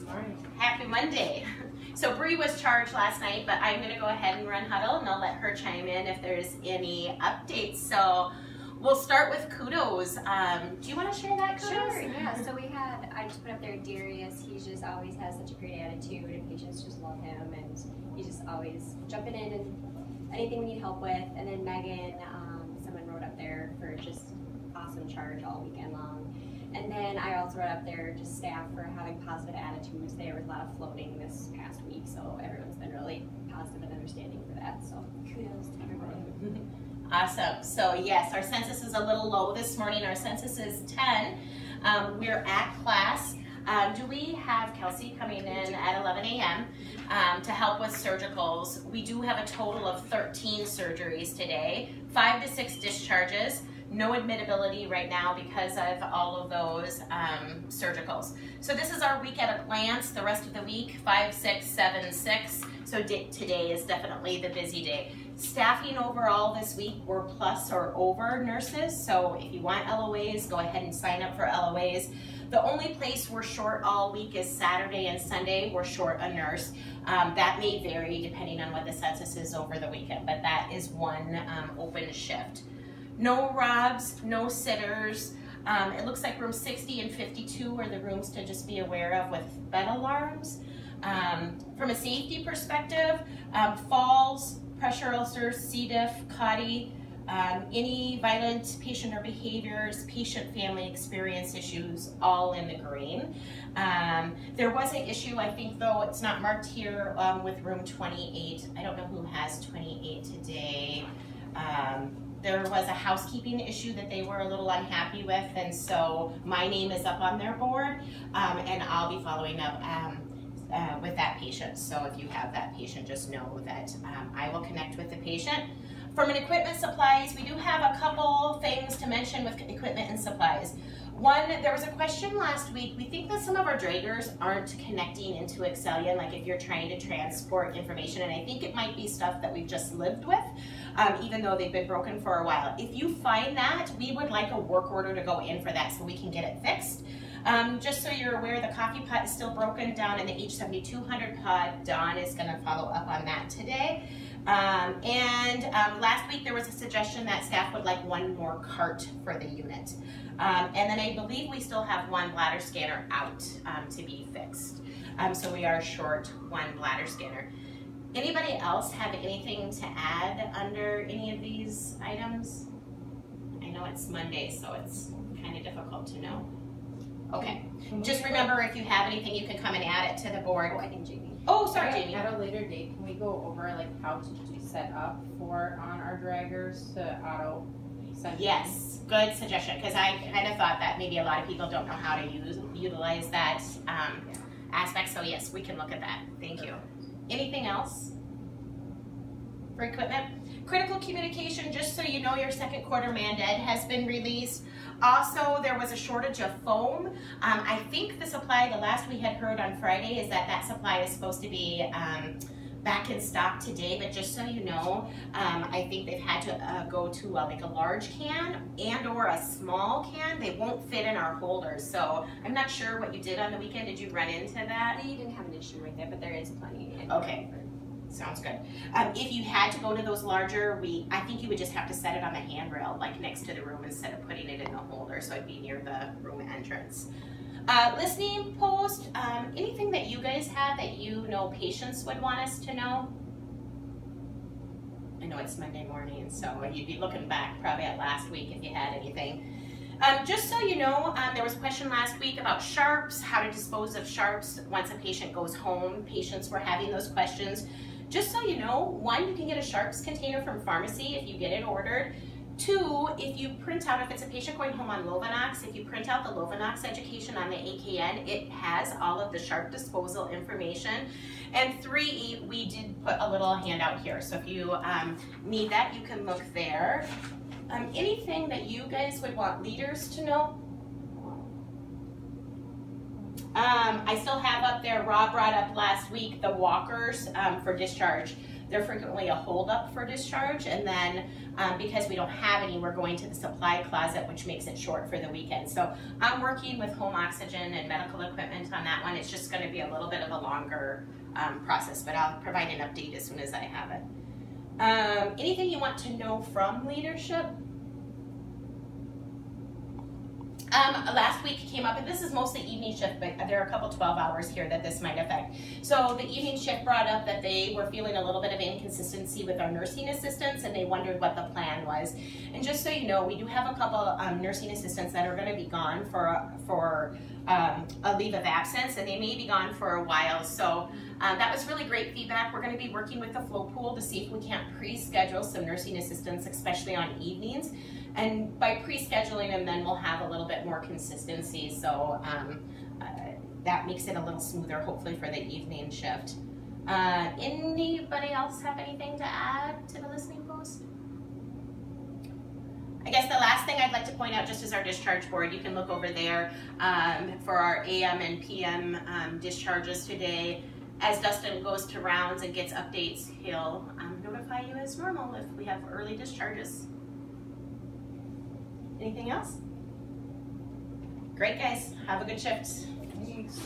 Morning. Happy Monday. So Bree was charged last night, but I'm going to go ahead and run Huddle, and I'll let her chime in if there's any updates. So we'll start with kudos. Do you want to share that kudos? Sure, yeah. So I just put up there Darius. He just always has such a great attitude, and patients just love him, and he's just always jumping in and anything we need help with. And then Megan, someone wrote up there for just awesome charge all weekend long. And then I also wrote up there just staff for having positive attitudes. There was a lot of floating this past week, so everyone's been really positive and understanding for that. So kudos to everybody. Awesome. So yes, our census is a little low this morning. Our census is 10. We're at class. Do we have Kelsey coming in at 11 a.m. To help with surgicals? We do have a total of 13 surgeries today, 5 to 6 discharges. No admittability right now because of all of those surgicals. So this is our week at a glance. The rest of the week, 5, 6, 7, 6. So today is definitely the busy day. Staffing overall this week, we're plus or over nurses. So if you want LOAs, go ahead and sign up for LOAs. The only place we're short all week is Saturday and Sunday. We're short a nurse. That may vary depending on what the census is over the weekend, but that is one open shift. No ROBs, no sitters. It looks like room 60 and 52 are the rooms to just be aware of with bed alarms. From a safety perspective, falls, pressure ulcers, C. diff, CODI, any violent patient or behaviors, patient family experience issues, all in the green. There was an issue, I think, though it's not marked here, with room 28. I don't know who has 28 today. There was a housekeeping issue that they were a little unhappy with, and so my name is up on their board, and I'll be following up with that patient. So if you have that patient, just know that I will connect with the patient. From an equipment supplies, we do have a couple things to mention with equipment and supplies. One, there was a question last week. We think that some of our draggers aren't connecting into Excellion, like if you're trying to transport information, and I think it might be stuff that we've just lived with, even though they've been broken for a while. If you find that, we would like a work order to go in for that so we can get it fixed. Just so you're aware, the coffee pot is still broken down in the H7200 pod. Dawn is going to follow up on that today. Last week there was a suggestion that staff would like one more cart for the unit. And then I believe we still have one bladder scanner out to be fixed. So we are short one bladder scanner. Anybody else have anything to add under any of these items? I know it's Monday, so it's kind of difficult to know. Okay, just remember if you have anything, you can come and add it to the board. Oh, I think Jamie. Oh, sorry, Jamie. At a later date, can we go over like how to set up for on our draggers to auto send? Yes, good suggestion, because I kind of thought that maybe a lot of people don't know how to utilize that aspect. So yes, we can look at that. Thank you. Anything else for equipment? Critical communication, just so you know, your second quarter MANDED has been released. Also, there was a shortage of foam. I think the supply, the last we had heard on Friday, is that supply is supposed to be back in stock today, but just so you know, I think they've had to go to like a large can and or a small can. They won't fit in our holders, so I'm not sure what you did on the weekend. Did you run into that? We didn't have an issue with it, but there is plenty. Okay. Sounds good. If you had to go to those larger, I think you would just have to set it on the handrail, like next to the room, instead of putting it in the holder, so it'd be near the room entrance. Listening post, anything that you guys have that you know patients would want us to know? I know it's Monday morning, so you'd be looking back probably at last week if you had anything. Just so you know, there was a question last week about sharps, how to dispose of sharps once a patient goes home. Patients were having those questions. Just so you know, one, you can get a sharps container from pharmacy if you get it ordered. Two, if you print out, if it's a patient going home on Lovenox, if you print out the Lovenox education on the AKN, it has all of the sharp disposal information. And three, we did put a little handout here, so if you need that, you can look there. Anything that you guys would want leaders to know? I still have up there, Rob brought up last week, the walkers for discharge. they're frequently a holdup for discharge, and then because we don't have any, we're going to the supply closet, which makes it short for the weekend. So I'm working with home oxygen and medical equipment on that one. It's just going to be a little bit of a longer process, but I'll provide an update as soon as I have it. Anything you want to know from leadership? Last week came up, and this is mostly evening shift, but there are a couple 12 hours here that this might affect. So the evening shift brought up that they were feeling a little bit of inconsistency with our nursing assistants, and they wondered what the plan was. And just so you know, we do have a couple nursing assistants that are going to be gone for a leave of absence, and they may be gone for a while. So that was really great feedback. We're going to be working with the flow pool to see if we can't pre-schedule some nursing assistants, especially on evenings. And by pre-scheduling them, then we'll have a little bit more consistency. So that makes it a little smoother, hopefully, for the evening shift. Anybody else have anything to add to the listening post? I guess the last thing I'd like to point out, just as our discharge board, you can look over there for our AM and PM discharges today. As Dustin goes to rounds and gets updates, he'll notify you as normal if we have early discharges. Anything else? Great, guys. Have a good shift. Thanks.